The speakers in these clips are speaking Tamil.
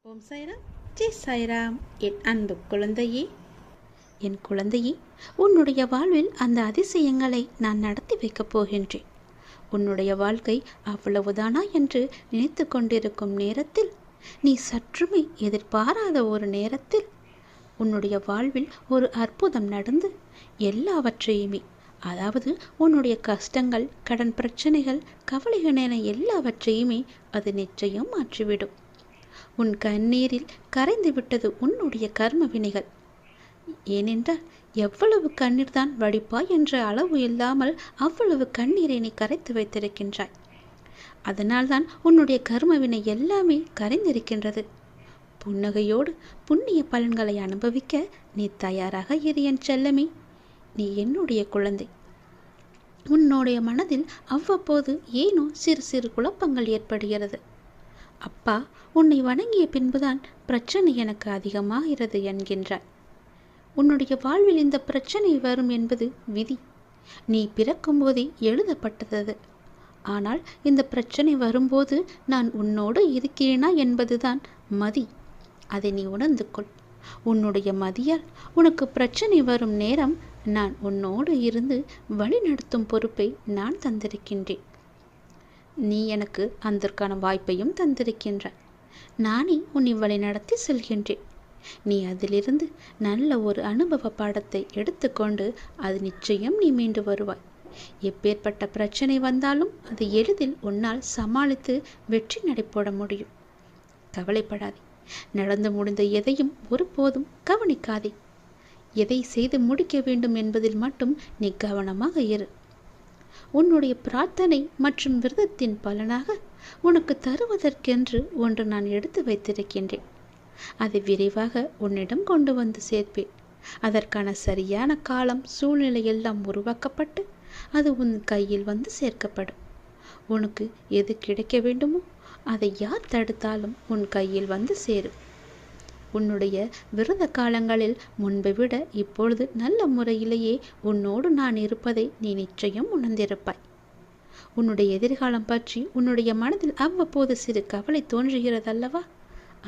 ஓம் சாய்ராம், ஜெய் சாய்ராம். என் அன்பு குழந்தையே, என் குழந்தையே, உன்னுடைய வாழ்வில் அந்த அதிசயங்களை நான் நடத்தி வைக்கப் போகின்றேன். உன்னுடைய வாழ்க்கை அவ்வளவுதானா என்று நினைத்து கொண்டிருக்கும் நேரத்தில், நீ சற்றுமே எதிர்பாராத ஒரு நேரத்தில் உன்னுடைய வாழ்வில் ஒரு அற்புதம் நடந்து எல்லாவற்றையுமே, அதாவது உன்னுடைய கஷ்டங்கள், கடன் பிரச்சனைகள், கவலைகள் என எல்லாவற்றையுமே அது நிச்சயம் மாற்றிவிடும். உன் கண்ணீரில் கரைந்து விட்டது உன்னுடைய கர்ம வினைகள். ஏனென்றால் எவ்வளவு கண்ணீர் தான் வடிப்பாய் என்ற அளவு இல்லாமல் அவ்வளவு கண்ணீரை நீ கரைத்து வைத்திருக்கின்றாய். அதனால்தான் உன்னுடைய கர்ம வினை எல்லாமே கரைந்திருக்கின்றது. புன்னகையோடு புண்ணிய பலன்களை அனுபவிக்க நீ தயாராக இரு என் செல்லமே. நீ என்னுடைய குழந்தை. உன்னுடைய மனதில் அவ்வப்போது ஏனோ சிறு சிறு குழப்பங்கள் ஏற்படுகிறது. அப்பா, உன்னை வணங்கிய பின்புதான் பிரச்சனை எனக்கு அதிகமாகிறது என்கின்றாய். உன்னுடைய வாழ்வில் இந்த பிரச்சனை வரும் என்பது விதி. நீ பிறக்கும்போதே எழுதப்பட்டது. ஆனால் இந்த பிரச்சனை வரும்போது நான் உன்னோடு இருக்கிறேனா என்பதுதான் மதி. அதை நீ உணர்ந்து கொள். உன்னுடைய மதியால் உனக்கு பிரச்சனை வரும் நேரம் நான் உன்னோடு இருந்து வழி நடத்தும் பொறுப்பை நான் தந்திருக்கின்றேன். நீ எனக்கு அதற்கான வாய்ப்பையும் தந்திருக்கின்றாய். நானே உன்னை வழி நடத்தி செல்கின்றேன். நீ அதிலிருந்து நல்ல ஒரு அனுபவ பாடத்தை எடுத்துக்கொண்டு அது நிச்சயம் நீ மீண்டு வருவாய். எப்பேற்பட்ட பிரச்சனை வந்தாலும் அதை எளிதில் உன்னால் சமாளித்து வெற்றி நடைபோட முடியும். கவலைப்படாதே. நடந்து முடிந்த எதையும் ஒருபோதும் கவனிக்காதே. எதை செய்து முடிக்க வேண்டும் என்பதில் மட்டும் நீ கவனமாக இரு. உன்னுடைய பிரார்த்தனை மற்றும் விரதத்தின் பலனாக உனக்கு தருவதற்கென்று ஒன்று நான் எடுத்து வைத்திருக்கின்றேன். அதை விரைவாக உன்னிடம் கொண்டு வந்து சேர்ப்பேன். அதற்கான சரியான காலம், சூழ்நிலை எல்லாம் உருவாக்கப்பட்டு அது உன் கையில் வந்து சேர்க்கப்படும். உனக்கு எது கிடைக்க வேண்டுமோ அதை யார் தடுத்தாலும் உன் கையில் வந்து சேரும். உன்னுடைய விரத காலங்களில் முன்பை விட இப்பொழுது நல்ல முறையிலேயே உன்னோடு நான் இருப்பதை நீ நிச்சயம் உணர்ந்திருப்பாய். உன்னுடைய எதிர்காலம் பற்றி உன்னுடைய மனதில் அவ்வப்போது சிறு கவலை தோன்றுகிறதல்லவா?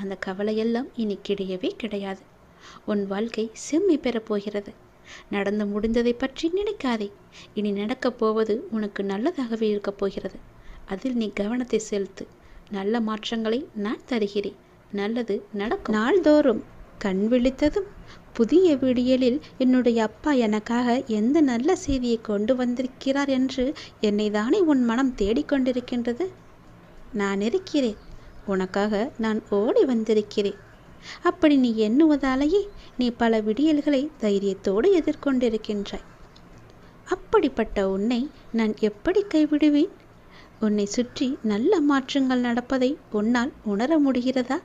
அந்த கவலையெல்லாம் இனி கிடையவே கிடையாது. உன் வாழ்க்கை செம்மை பெறப்போகிறது. நடந்து முடிந்ததை பற்றி நினைக்காதே. இனி நடக்கப் போவது உனக்கு நல்லதாகவே இருக்கப் போகிறது. அதில் நீ கவனத்தை செலுத்து. நல்ல மாற்றங்களை நான் தருகிறேன். நல்லது நடக்கும். நாள்தோறும் கண் விழித்ததும் புதிய விடியலில் என்னுடைய அப்பா எனக்காக எந்த நல்ல செய்தியை கொண்டு வந்திருக்கிறார் என்று என்னை தானே உன் மனம் தேடிக்கொண்டிருக்கின்றது. நான் இருக்கிறேன். உனக்காக நான் ஓடி வந்திருக்கிறேன். அப்படி நீ எண்ணுவதாலேயே நீ பல விடியல்களை தைரியத்தோடு எதிர்கொண்டிருக்கின்றாய். அப்படிப்பட்ட உன்னை நான் எப்படி கைவிடுவேன்? உன்னை சுற்றி நல்ல மாற்றங்கள் நடப்பதை உன்னால் உணர முடிகிறதா?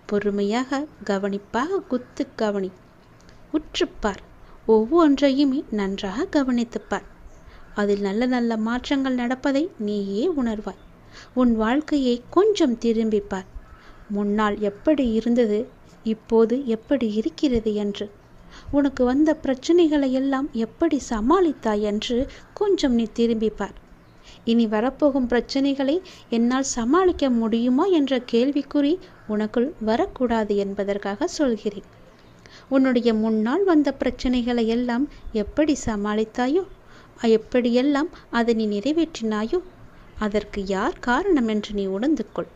பொறுமையாக, கவனிப்பாக குத்து கவனி. உற்றுப்பார். ஒவ்வொன்றையுமே நன்றாக கவனித்துப்பார். அதில் நல்ல நல்ல மாற்றங்கள் நடப்பதை நீயே உணர்வாய். உன் வாழ்க்கையை கொஞ்சம் திரும்பிப்பார். முன்னால் எப்படி இருந்தது, இப்போது எப்படி இருக்கிறது என்று, உனக்கு வந்த பிரச்சனைகளை எல்லாம் எப்படி சமாளித்தாய் என்று கொஞ்சம் நீ திரும்பிப்பார். இனி வரப்போகும் பிரச்சனைகளை என்னால் சமாளிக்க முடியுமா என்ற கேள்விக்குறி உனக்குள் வரக்கூடாது என்பதற்காக சொல்கிறேன். உன்னுடைய முன்னால் வந்த பிரச்சனைகளை எல்லாம் எப்படி சமாளித்தாயோ, எப்படியெல்லாம் அதை நீ நிறைவேற்றினாயோ, அதற்கு யார் காரணம் என்று நீ உணர்ந்து கொள்.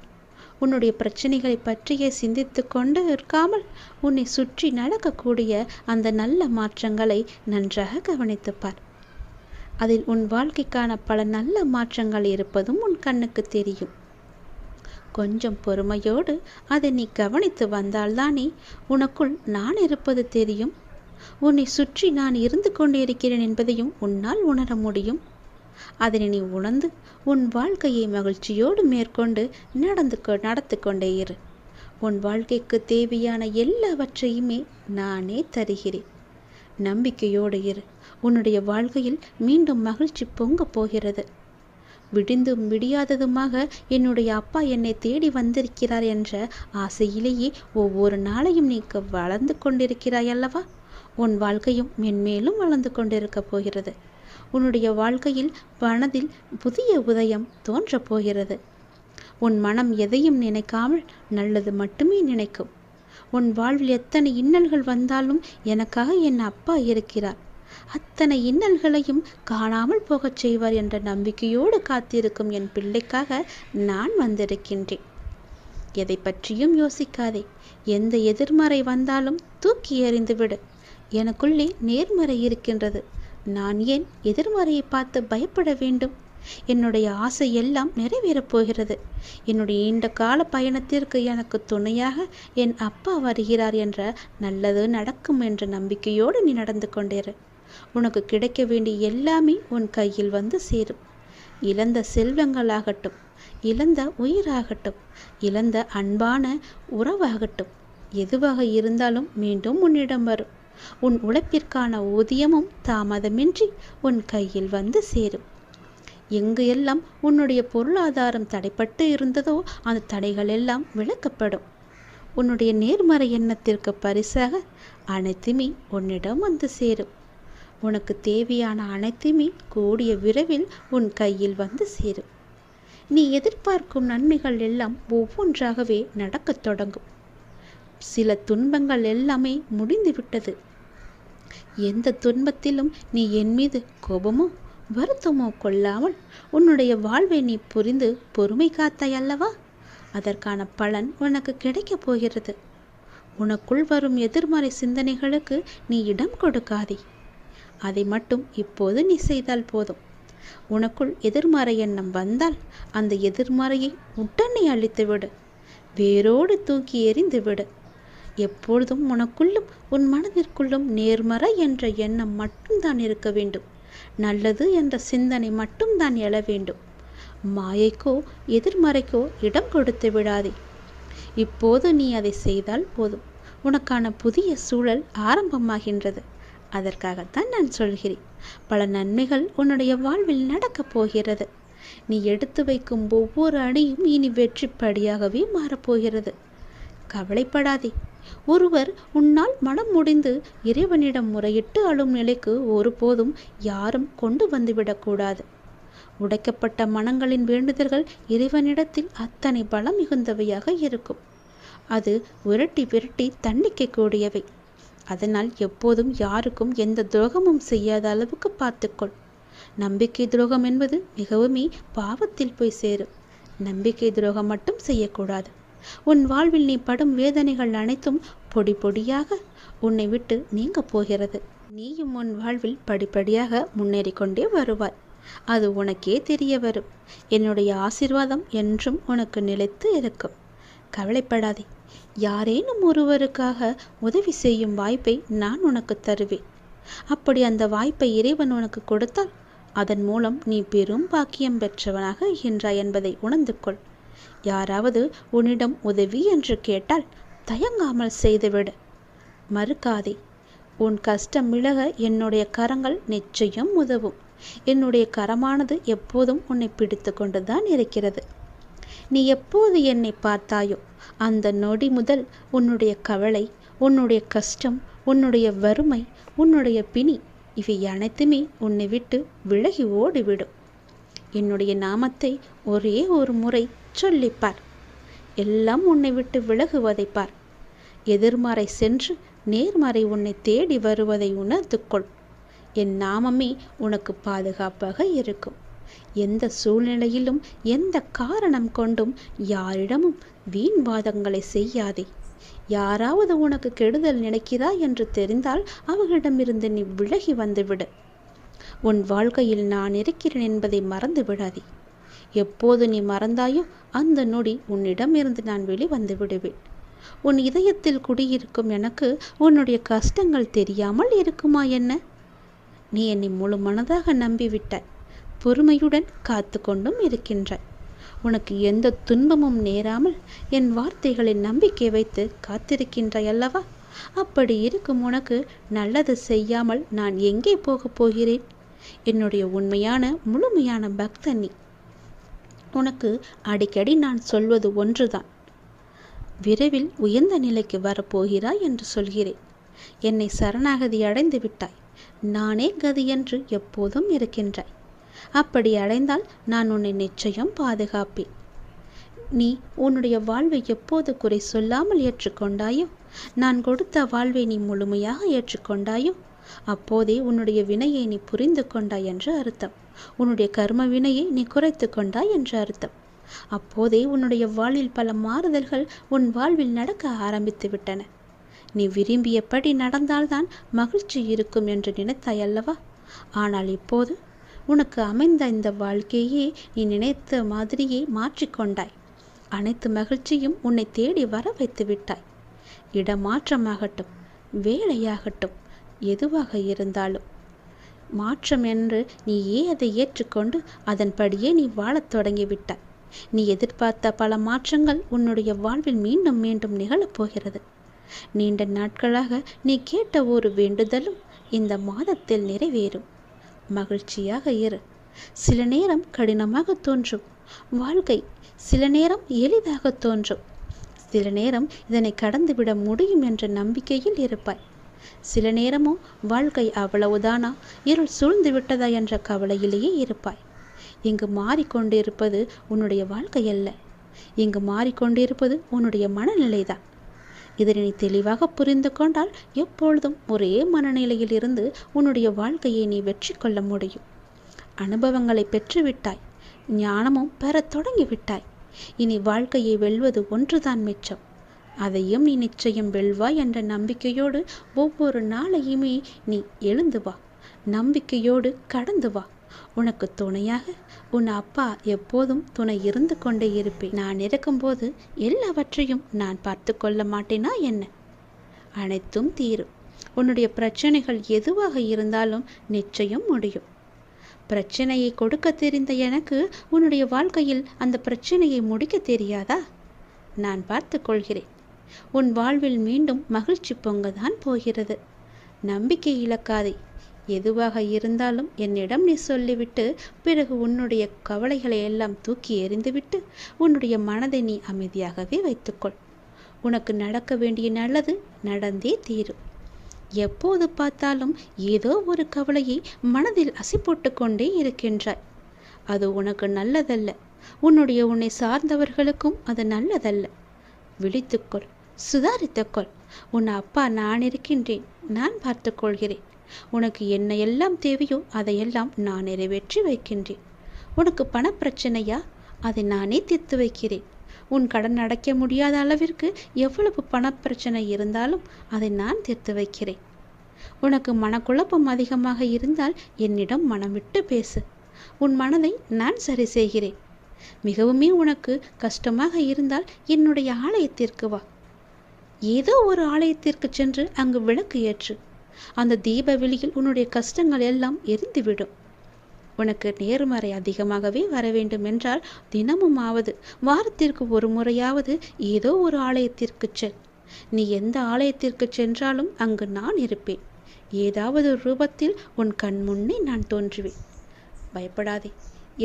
உன்னுடைய பிரச்சனைகளை பற்றியே சிந்தித்து கொண்டு இருக்காமல் உன்னை சுற்றி நடக்கக்கூடிய அந்த நல்ல மாற்றங்களை நன்றாக கவனித்துப்பார். அதில் உன் வாழ்க்கைக்கான பல நல்ல மாற்றங்கள் இருப்பதும் உன் கண்ணுக்கு தெரியும். கொஞ்சம் பொறுமையோடு அதை நீ கவனித்து வந்தால்தானே உனக்குள் நான் இருப்பது தெரியும். உன்னை சுற்றி நான் இருந்து கொண்டிருக்கிறேன் என்பதையும் உன்னால் உணர முடியும். அதனை நீ உணர்ந்து உன் வாழ்க்கையை மகிழ்ச்சியோடு மேற்கொண்டு நடத்து கொண்டே இரு. உன் வாழ்க்கைக்கு தேவையான எல்லாவற்றையுமே நானே தருகிறேன். நம்பிக்கையோடு இரு. உன்னுடைய வாழ்க்கையில் மீண்டும் மகிழ்ச்சி பொங்கப் போகிறது. விடிந்தும் விடியாததுமாக என்னுடைய அப்பா என்னை தேடி வந்திருக்கிறார் என்ற ஆசையிலேயே ஒவ்வொரு நாளையும் நீ வளர்ந்து கொண்டிருக்கிறாய் அல்லவா? உன் வாழ்க்கையும் மென்மேலும் வளர்ந்து கொண்டிருக்க போகிறது. உன்னுடைய வாழ்க்கையில் மனதில் புதிய உதயம் தோன்றப் போகிறது. உன் மனம் எதையும் நினைக்காமல் நல்லது மட்டுமே நினைக்கும். உன் வாழ்வில் எத்தனை இன்னல்கள் வந்தாலும் எனக்காக என் அப்பா இருக்கிறார், அத்தனை இன்னல்களையும் காணாமல் போகச் செய்வார் என்ற நம்பிக்கையோடு காத்திருக்கும் என் பிள்ளைக்காக நான் வந்திருக்கின்றேன். எதை பற்றியும் யோசிக்காதே. எந்த எதிர்மறை வந்தாலும் தூக்கி எறிந்துவிடு. எனக்குள்ளே நேர்மறை இருக்கின்றது. நான் ஏன் எதிர்மறையை பார்த்து பயப்பட வேண்டும்? என்னுடைய ஆசை எல்லாம் நிறைவேறப் போகிறது. என்னுடைய நீண்ட கால பயணத்திற்கு எனக்கு துணையாக என் அப்பா வருகிறார் என்ற நல்லது நடக்கும் என்ற நம்பிக்கையோடு நீ நடந்து கொண்டேரு. உனக்கு கிடைக்க வேண்டிய எல்லாமே உன் கையில் வந்து சேரும். இழந்த செல்வங்களாகட்டும், இழந்த உயிராகட்டும், இழந்த அன்பான உறவாகட்டும், எதுவாக இருந்தாலும் மீண்டும் உன்னிடம் வரும். உன் உழைப்பிற்கான ஊதியமும் தாமதமின்றி உன் கையில் வந்து சேரும். எங்கு எல்லாம் உன்னுடைய பொருளாதாரம் தடைப்பட்டு இருந்ததோ அந்த தடைகள் எல்லாம் விலக்கப்படும். உன்னுடைய நேர்மறை எண்ணத்திற்கு பரிசாக அனைத்துமே உன்னிடம் வந்து சேரும். உனக்கு தேவையான அனைத்துமே கூடிய விரைவில் உன் கையில் வந்து சேரும். நீ எதிர்பார்க்கும் நன்மைகள் எல்லாம் ஒவ்வொன்றாகவே நடக்கத் தொடங்கும். சில துன்பங்கள் எல்லாமே முடிந்துவிட்டது. எந்த துன்பத்திலும் நீ என் மீது கோபமோ வருத்தமோ கொள்ளாமல் உன்னுடைய வாழ்வை நீ புரிந்து பொறுமை காத்தாய் அல்லவா? அதற்கான பலன் உனக்கு கிடைக்கப் போகிறது. உனக்குள் வரும் எதிர்மறை சிந்தனைகளுக்கு நீ இடம் கொடுக்காதே. அதை மட்டும் இப்போது நீ செய்தால் போதும். உனக்குள் எதிர்மறை எண்ணம் வந்தால் அந்த எதிர்மறையை உடனே அழித்துவிடு, வேரோடு தூக்கி எறிந்துவிடு. எப்பொழுதும் உனக்குள்ளும் உன் மனதிற்குள்ளும் நேர்மறை என்ற எண்ணம் மட்டும்தான் இருக்க வேண்டும். நல்லது என்ற சிந்தனை மட்டும்தான் எழ வேண்டும். மாயைக்கோ எதிர்மறைக்கோ இடம் கொடுத்து விடாதே. இப்போது நீ அதை செய்தால் போதும். உனக்கான புதிய சூழல் ஆரம்பமாகின்றது. அதற்காகத்தான் நான் சொல்கிறேன். பல நன்மைகள் உன்னுடைய வாழ்வில் நடக்கப் போகிறது. நீ எடுத்து வைக்கும் ஒவ்வொரு அடியும் இனி வெற்றிப்படியாகவே மாறப்போகிறது. கவலைப்படாதே. ஒருவர் உன்னால் மனம் முடிந்து இறைவனிடம் முறையிட்டு அழும் நிலைக்கு ஒருபோதும் யாரும் கொண்டு வந்துவிடக்கூடாது. உடைக்கப்பட்ட மனங்களின் வேண்டுதல்கள் இறைவனிடத்தில் அத்தனை பலம் மிகுந்தவையாக இருக்கும். அது விரட்டி விரட்டி தண்டிக்கக்கூடியவை. அதனால் எப்போதும் யாருக்கும் எந்த துரோகமும் செய்யாத அளவுக்கு பார்த்துக்கொள். நம்பிக்கை துரோகம் என்பது மிகவுமே பாவத்தில் போய் சேரும். நம்பிக்கை துரோகம் மட்டும் செய்யக்கூடாது. உன் வாழ்வில் நீ படும் வேதனைகள் அனைத்தும் பொடி பொடியாக உன்னை விட்டு நீங்க போகிறது. நீயும் உன் வாழ்வில் படிப்படியாக முன்னேறி கொண்டே வருவாய். அது உனக்கே தெரிய வரும். என்னுடைய ஆசீர்வாதம் என்றும் உனக்கு நிலைத்து இருக்கும். கவலைப்படாதே. யாரேனும் ஒருவருக்காக உதவி செய்யும் வாய்ப்பை நான் உனக்கு தருவேன். அப்படி அந்த வாய்ப்பை இறைவன் உனக்கு கொடுத்தால் அதன் மூலம் நீ பெரும் பாக்கியம் பெற்றவனாக இருக்கின்றாய் என்பதை உணர்ந்து கொள். யாராவது உன்னிடம் உதவி என்று கேட்டால் தயங்காமல் செய்துவிடு. மறுக்காதே. உன் கஷ்டம் விலக என்னுடைய கரங்கள் நிச்சயம் உதவும். என்னுடைய கரமானது எப்போதும் உன்னை பிடித்து கொண்டுதான் இருக்கிறது. நீ எப்போது என்னை பார்த்தாயோ அந்த நொடி முதல் உன்னுடைய கவலை, உன்னுடைய கஷ்டம், உன்னுடைய வறுமை, உன்னுடைய பிணி இவை அனைத்துமே உன்னை விட்டு விலகி ஓடிவிடும். என்னுடைய நாமத்தை ஒரே ஒரு முறை சொல்லிப்பார். எல்லாம் உன்னை விட்டு விலகுவதை பார். எதிர்மறை சென்று நேர்மறை உன்னை தேடி வருவதை உணர்ந்து கொள். என் நாமமே உனக்கு பாதுகாப்பாக இருக்கும். எந்த சூழ்நிலையிலும் எந்த காரணம் கொண்டும் யாரிடமும் வீண் வாதங்களை செய்யாதே. யாராவது உனக்கு கெடுதல் நினைக்கிறா என்று தெரிந்தால் அவர்களிடமிருந்து நீ விலகி வந்துவிடு. உன் வாழ்க்கையில் நான் இருக்கிறேன் என்பதை மறந்து விடாதே. எப்போது நீ மறந்தாயோ அந்த நொடி உன்னிடமிருந்து நான் வெளிவந்து விடுவேன். உன் இதயத்தில் குடியிருக்கும் எனக்கு உன்னுடைய கஷ்டங்கள் தெரியாமல் இருக்குமா என்ன? நீ என்னை முழு மனதாக நம்பிவிட்டாய். பொறுமையுடன் காத்து கொண்டும் இருக்கின்றாய். உனக்கு எந்த துன்பமும் நேராமல் என் வார்த்தைகளில் நம்பிக்கை வைத்து காத்திருக்கின்றாய் அல்லவா? அப்படி இருக்கும் உனக்கு நல்லது செய்யாமல் நான் எங்கே போகப் போகிறேன்? என்னுடைய உண்மையான முழுமையான பக்தன் நீ. உனக்கு அடிக்கடி நான் சொல்வது ஒன்றுதான். விரைவில் உயர்ந்த நிலைக்கு வரப்போகிறாய் என்று சொல்கிறேன். என்னை சரணாகதி அடைந்து விட்டாய். நானே கதி என்று எப்போதும் இருக்கின்றாய். அப்படி அடைந்தால் நான் உன்னை நிச்சயம் பாதுகாப்பேன். நீ உன்னுடைய வாழ்வை எப்போது குறை சொல்லாமல் ஏற்றுக்கொண்டாயோ, நான் கொடுத்த வாழ்வை நீ முழுமையாக ஏற்றுக்கொண்டாயோ, அப்போதே உன்னுடைய வினையை நீ புரிந்து கொண்டாய் என்று அர்த்தம். உன்னுடைய கர்ம வினையை நீ குறைத்து கொண்டாய் என்று அர்த்தம். அப்போதே உன்னுடைய வாழ்வில் பல மாறுதல்கள் உன் வாழ்வில் நடக்க ஆரம்பித்து விட்டன. நீ விரும்பியபடி நடந்தால்தான் மகிழ்ச்சி இருக்கும் என்று நினைத்தாய் அல்லவா? ஆனால் இப்போது உனக்கு அமைந்த இந்த வாழ்க்கையே நீ நினைத்த மாதிரியே மாற்றிக்கொண்டாய். அனைத்து மகிழ்ச்சியும் உன்னை தேடி வர வைத்து விட்டாய். இடமாற்றமாகட்டும், வேலையாகட்டும், எதுவாக இருந்தாலும் மாற்றம் என்று நீயே அதை ஏற்றுக்கொண்டு அதன்படியே நீ வாழத் தொடங்கிவிட்டாய். நீ எதிர்பார்த்த பல மாற்றங்கள் உன்னுடைய வாழ்வில் மீண்டும் மீண்டும் நிகழப்போகிறது. நீண்ட நாட்களாக நீ கேட்ட ஒரு வேண்டுதலும் இந்த மாதத்தில் நிறைவேறும். மகிழ்ச்சியாக இரு. சில நேரம் கடினமாக தோன்றும் வாழ்க்கை, சில நேரம் எளிதாக தோன்றும். சில நேரம் இதனை கடந்துவிட முடியும் என்ற நம்பிக்கையில் இருப்பாய். சில நேரமோ வாழ்க்கை அவ்வளவுதானா, இருள் சூழ்ந்து விட்டதா என்ற கவலையிலேயே இருப்பாய். இங்கு மாறிக்கொண்டிருப்பது உன்னுடைய வாழ்க்கை அல்ல. இங்கு மாறிக்கொண்டிருப்பது உன்னுடைய மனநிலைதான். இதனை நீ தெளிவாக புரிந்து கொண்டால் எப்பொழுதும் ஒரே மனநிலையில் இருந்து உன்னுடைய வாழ்க்கையை நீ வெற்றி கொள்ள முடியும். அனுபவங்களை பெற்றுவிட்டாய், ஞானமும் பெறத் தொடங்கிவிட்டாய். இனி வாழ்க்கையை வெல்வது ஒன்றுதான் மிச்சம். அதையும் நீ நிச்சயம் வெல்வாய் என்ற நம்பிக்கையோடு ஒவ்வொரு நாளையுமே நீ எழுந்து வா. நம்பிக்கையோடு கடந்து வா. உனக்கு துணையாக உன் அப்பா எப்போதும் துணை இருந்து கொண்டே இருப்பேன். நான் இருக்கும்போது எல்லாவற்றையும் நான் பார்த்து கொள்ள மாட்டேனா என்ன? அனைத்தும் தீரும். உன்னுடைய பிரச்சனைகள் எதுவாக இருந்தாலும் நிச்சயம் முடியும். பிரச்சனையை கொடுக்க தெரிந்த எனக்கு உன்னுடைய வாழ்க்கையில் அந்த பிரச்சனையை முடிக்க தெரியாதா? நான் பார்த்து கொள்கிறேன். உன் வாழ்வில் மீண்டும் மகிழ்ச்சி பொங்கதான் போகிறது. நம்பிக்கை இழக்காதே. எதுவாக இருந்தாலும் என்னிடம் நீ சொல்லிவிட்டு பிறகு உன்னுடைய கவலைகளை எல்லாம் தூக்கி எறிந்துவிட்டு உன்னுடைய மனதை நீ அமைதியாகவே வைத்துக்கொள். உனக்கு நடக்க வேண்டிய நல்லது நடந்தே தீரும். எப்போது பார்த்தாலும் ஏதோ ஒரு கவலையை மனதில் அசை போட்டு கொண்டே இருக்கின்றாய். அது உனக்கு நல்லதல்ல. உன்னை சார்ந்தவர்களுக்கும் அது நல்லதல்ல. விழித்துக்கொள், சுதாரித்துக்கொள். உன் அப்பா நான் இருக்கின்றேன். நான் பார்த்து கொள்கிறேன். உனக்கு என்ன எல்லாம் தேவையோ அதையெல்லாம் நான் நிறைவேற்றி வைக்கின்றேன். உனக்கு பணப்பிரச்சனையா? அதை நானே தீர்த்து வைக்கிறேன். உன் கடன் அடைக்க முடியாத அளவிற்கு எவ்வளவு பணப்பிரச்சனை இருந்தாலும் அதை நான் தீர்த்து வைக்கிறேன். உனக்கு மனக்குழப்பம் அதிகமாக இருந்தால் என்னிடம் மனம் விட்டு பேசு. உன் மனதை நான் சரி செய்கிறேன். மிகவுமே உனக்கு கஷ்டமாக இருந்தால் என்னுடைய ஆலயத்திற்கு வா. ஏதோ ஒரு ஆலயத்திற்கு சென்று அங்கு விளக்கு ஏற்று. அந்த தீப வெளியில் உன்னுடைய கஷ்டங்கள் எல்லாம் எரிந்துவிடும். உனக்கு நேர்மறை அதிகமாகவே வர வேண்டும் என்றால் தினமுமாவது வாரத்திற்கு ஒரு முறையாவது ஏதோ ஒரு ஆலயத்திற்கு செல். நீ எந்த ஆலயத்திற்கு சென்றாலும் அங்கு நான் இருப்பேன். ஏதாவது ரூபத்தில் உன் கண் முன்னே நான் தோன்றுவேன். பயப்படாதே.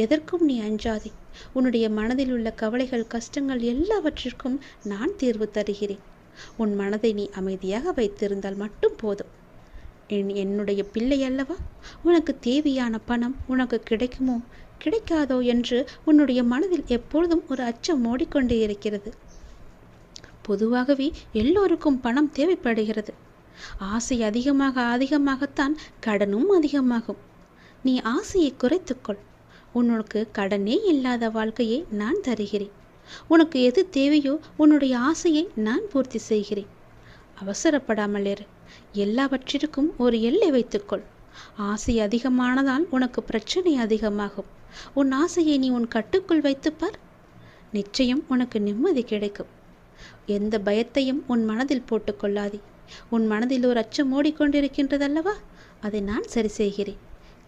எதற்கும் நீ அஞ்சாதே. உன்னுடைய மனதில் உள்ள கவலைகள், கஷ்டங்கள் எல்லாவற்றிற்கும் நான் தீர்வு தருகிறேன். உன் மனதை நீ அமைதியாக வைத்திருந்தால் மட்டும் போதும். என்னுடைய பிள்ளை அல்லவா? உனக்கு தேவையான பணம் உனக்கு கிடைக்குமோ கிடைக்காதோ என்று உன்னுடைய மனதில் எப்பொழுதும் ஒரு அச்சம் ஓடிக்கொண்டே இருக்கிறது. பொதுவாகவே எல்லோருக்கும் பணம் தேவைப்படுகிறது. ஆசை அதிகமாகத்தான் கடனும் அதிகமாகும். நீ ஆசையை குறைத்துக்கொள். உனக்கு கடனே இல்லாத வாழ்க்கையை நான் தருகிறேன். உனக்கு எது தேவையோ உன்னுடைய ஆசையை நான் பூர்த்தி செய்கிறேன். அவசரப்படாமல் இரு. எல்லாவற்றிற்கும் ஒரு எல்லை வைத்துக்கொள். ஆசை அதிகமானதால் உனக்கு பிரச்சனை அதிகமாகும். உன் ஆசையை நீ உன் கட்டுக்குள் வைத்துப்பார். நிச்சயம் உனக்கு நிம்மதி கிடைக்கும். எந்த பயத்தையும் உன் மனதில் போட்டுக்கொள்ளாதே. உன் மனதில் ஒரு அச்சம் ஓடிக்கொண்டிருக்கின்றதல்லவா, அதை நான் சரி செய்கிறேன்.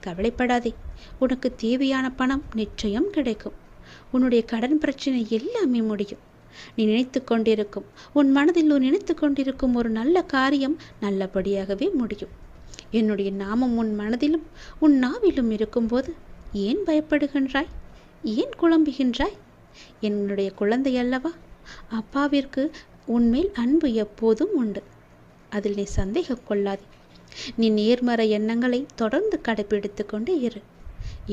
கவலைப்படாதே. உனக்கு தேவையான பணம் நிச்சயம் கிடைக்கும். உன்னுடைய கடன் பிரச்சனை எல்லாமே முடியும். நீ நினைத்து கொண்டிருக்கும், உன் மனதில் நினைத்து கொண்டிருக்கும் ஒரு நல்ல காரியம் நல்லபடியாகவே முடியும். என்னுடைய நாமம் உன் மனதிலும் உன் நாவிலும் இருக்கும்போது ஏன் பயப்படுகின்றாய்? ஏன் குழம்புகின்றாய்? என்னுடைய குழந்தை அல்லவா? அப்பாவிற்கு உன்மேல் அன்பு எப்போதும் உண்டு. அதில் நீ சந்தேகம் கொள்ளாதே. நீ நேர்மறை எண்ணங்களை தொடர்ந்து கடைபிடித்து கொண்டு இரு.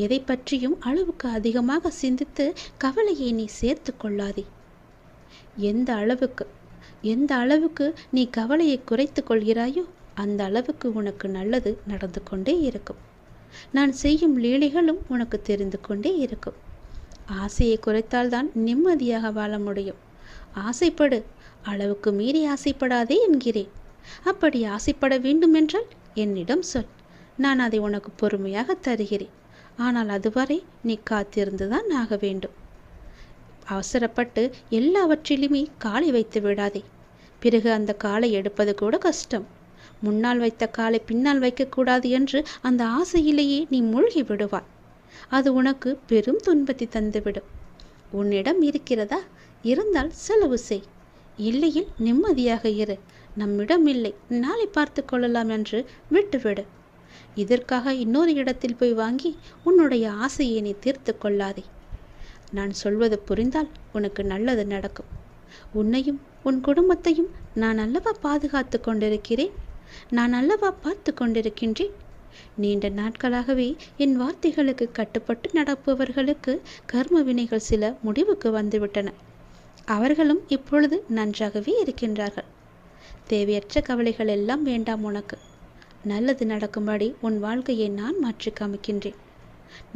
எதை பற்றியும் அளவுக்கு அதிகமாக சிந்தித்து கவலையை நீ சேர்த்து கொள்ளாதே. எந்த அளவுக்கு நீ கவலையை குறைத்து கொள்கிறாயோ அந்த அளவுக்கு உனக்கு நல்லது நடந்து கொண்டே இருக்கும். நான் செய்யும் லீலைகளும் உனக்கு தெரிந்து கொண்டே இருக்கும். ஆசையை குறைத்தால்தான் நிம்மதியாக வாழ முடியும். ஆசைப்படு, அளவுக்கு மீறி ஆசைப்படாதே என்கிறேன். அப்படி ஆசைப்பட வேண்டுமென்றால் என்னிடம் சொல், நான் அதை உனக்கு பொறுமையாக தருகிறேன். ஆனால் அதுவரை நீ காத்திருந்துதான் ஆக வேண்டும். அவசரப்பட்டு எல்லாவற்றிலுமே காலை வைத்து விடாதே. பிறகு அந்த காலை எடுப்பது கூட கஷ்டம். முன்னால் வைத்த காலை பின்னால் வைக்கக்கூடாது என்று அந்த ஆசையிலேயே நீ மூழ்கி விடுவாய். அது உனக்கு பெரும் துன்பத்தை தந்துவிடும். உன்னிடம் இருக்கிறதா? இருந்தால் செலவு செய். இல்லையில் நிம்மதியாக இரு. நம்மிடம் இல்லை, நாளை பார்த்து கொள்ளலாம் என்று விட்டுவிடு. இதற்காக இன்னொரு இடத்தில் போய் வாங்கி உன்னுடைய ஆசையை நீ தீர்த்து கொள்ளாதே. நான் சொல்வது புரிந்தால் உனக்கு நல்லது நடக்கும். உன்னையும் உன் குடும்பத்தையும் நான் அல்லவா பாதுகாத்து கொண்டிருக்கிறேன். நான் அல்லவா பார்த்து கொண்டிருக்கின்றேன். நீண்ட நாட்களாகவே என் வார்த்தைகளுக்கு கட்டுப்பட்டு நடப்பவர்களுக்கு கர்ம வினைகள் சில முடிவுக்கு வந்துவிட்டன. அவர்களும் இப்பொழுது நன்றாகவே இருக்கின்றார்கள். தேவையற்ற கவலைகள் எல்லாம் வேண்டாம் உனக்கு. நல்லது நடக்கும்படி உன் வாழ்க்கையை நான் மாற்றி காமிக்கின்றேன்.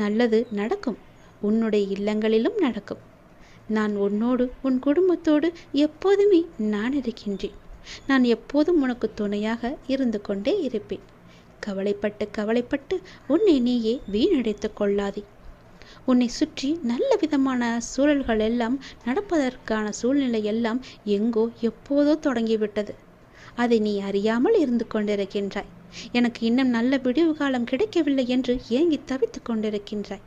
நல்லது நடக்கும். உன்னுடைய இல்லங்களிலும் நடக்கும். நான் உன்னோடு உன் குடும்பத்தோடு எப்போதுமே நான் இருக்கின்றேன். நான் எப்போதும் உனக்கு துணையாக இருந்து கொண்டே இருப்பேன். கவலைப்பட்டு உன்னை நீயே வீணடைத்து கொள்ளாதே. உன்னை சுற்றி நல்ல விதமான சூழல்கள் எல்லாம் நடப்பதற்கான சூழ்நிலை எல்லாம் எங்கோ எப்போதோ தொடங்கிவிட்டது. அதை நீ அறியாமல் இருந்து கொண்டிருக்கின்றாய். எனக்கு இன்னும் நல்ல விடிவு காலம் கிடைக்கவில்லை என்று ஏங்கி தவித்து கொண்டிருக்கின்றாய்.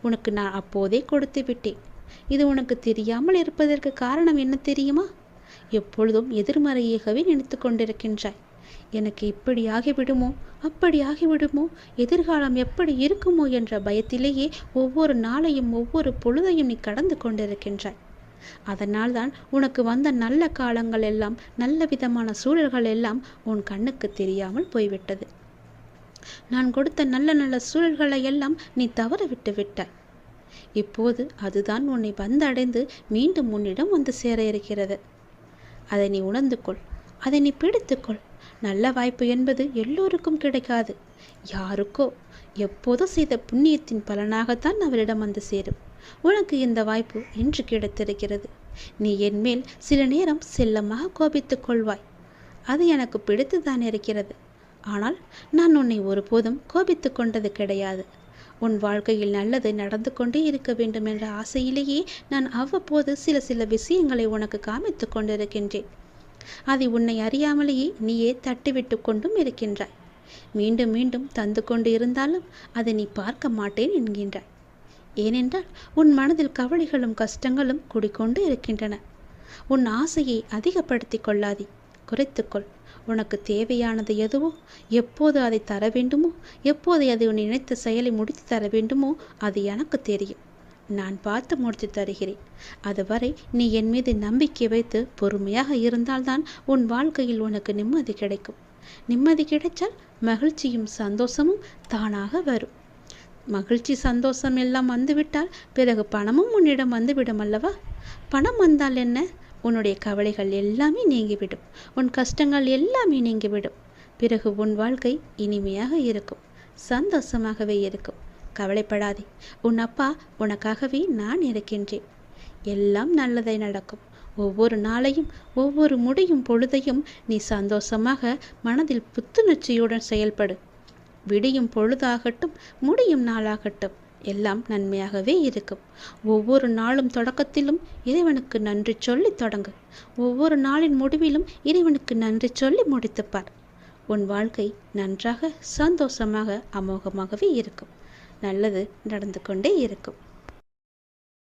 உனக்கு நான் அப்போதே கொடுத்து விட்டேன். இது உனக்கு தெரியாமல் இருப்பதற்கு காரணம் என்ன தெரியுமா? எப்பொழுதும் எதிர்மறையாகவே நினைத்து கொண்டிருக்கின்றாய். எனக்கு இப்படி ஆகிவிடுமோ, அப்படி ஆகிவிடுமோ, எதிர்காலம் எப்படி இருக்குமோ என்ற பயத்திலேயே ஒவ்வொரு நாளையும் ஒவ்வொரு பொழுதையும் நீ கடந்து கொண்டிருக்கின்றாய். அதனால்தான் உனக்கு வந்த நல்ல காலங்கள் எல்லாம், நல்ல விதமான சூழல்கள் எல்லாம் உன் கண்ணுக்கு தெரியாமல் போய்விட்டது. நான் கொடுத்த நல்ல நல்ல சூழல்களை எல்லாம் நீ தவற விட்டு விட்டாய். இப்போது அதுதான் உன்னை வந்தடைந்து மீண்டும் உன்னிடம் வந்து சேர இருக்கிறது. அதை நீ உணர்ந்து கொள். அதை நீ பிடித்துக்கொள். நல்ல வாய்ப்பு என்பது எல்லோருக்கும் கிடைக்காது. யாருக்கோ எப்போதோ செய்த புண்ணியத்தின் பலனாகத்தான் அவரிடம் வந்து சேரும். உனக்கு இந்த வாய்ப்பு இன்று கிடைத்திருக்கிறது. நீ என் மேல் சில நேரம் செல்லமாக கோபித்துக் கொள்வாய். அது எனக்கு பிடித்துதான் இருக்கிறது. ஆனால் நான் உன்னை ஒருபோதும் கோபித்து கொண்டது கிடையாது. உன் வாழ்க்கையில் நல்லது நடந்து கொண்டே இருக்க வேண்டும் என்ற ஆசையிலேயே நான் அவ்வப்போது சில விஷயங்களை உனக்கு காமித்து கொண்டிருக்கின்றேன். அதை உன்னை அறியாமலேயே நீயே தட்டிவிட்டு கொண்டும் இருக்கின்றாய். மீண்டும் மீண்டும் தந்து கொண்டு இருந்தாலும் அதை நீ பார்க்க மாட்டேன் என்கின்றாய். ஏனென்றால் உன் மனதில் கவலைகளும் கஷ்டங்களும் குடிக்கொண்டு இருக்கின்றன. உன் ஆசையை அதிகப்படுத்தி கொள்ளாதே, குறைத்துக்கொள். உனக்கு தேவையானது எதுவோ, எப்போது அதை தர வேண்டுமோ, எப்போது அதை உன் நினைத்த செயலை முடித்து தர வேண்டுமோ அது எனக்கு தெரியும். நான் பார்த்து முடித்து தருகிறேன். அதுவரை நீ என் மீது நம்பிக்கை வைத்து பொறுமையாக இருந்தால்தான் உன் வாழ்க்கையில் உனக்கு நிம்மதி கிடைக்கும். நிம்மதி கிடைத்தால் மகிழ்ச்சியும் சந்தோஷமும் தானாக வரும். மகிழ்ச்சி சந்தோஷம் எல்லாம் வந்துவிட்டால் பிறகு பணமும் உன்னிடம் வந்துவிடும் அல்லவா? பணம் வந்தால் என்ன? உன்னுடைய கவலைகள் எல்லாமே நீங்கிவிடும். உன் கஷ்டங்கள் எல்லாமே நீங்கிவிடும். பிறகு உன் வாழ்க்கை இனிமையாக இருக்கும், சந்தோஷமாகவே இருக்கும். கவலைப்படாதே. உன் அப்பா உனக்காகவே நான் இருக்கின்றேன். எல்லாம் நல்லதை நடக்கும். ஒவ்வொரு நாளையும் ஒவ்வொரு முடியும் பொழுதையும் நீ சந்தோஷமாக மனதில் புத்துணர்ச்சியுடன் செயல்படு. விடியும் பொழுதாகட்டும், முடியும் நாளாகட்டும், எல்லாம் நன்மையாகவே இருக்கும். ஒவ்வொரு நாளும் தொடக்கத்திலும் இறைவனுக்கு நன்றி சொல்லி தொடங்கு. ஒவ்வொரு நாளின் முடிவிலும் இறைவனுக்கு நன்றி சொல்லி முடித்துப்பார். உன் வாழ்க்கை நன்றாக சந்தோஷமாக அமோகமாகவே இருக்கும். நல்லது நடந்து கொண்டே இருக்கும்.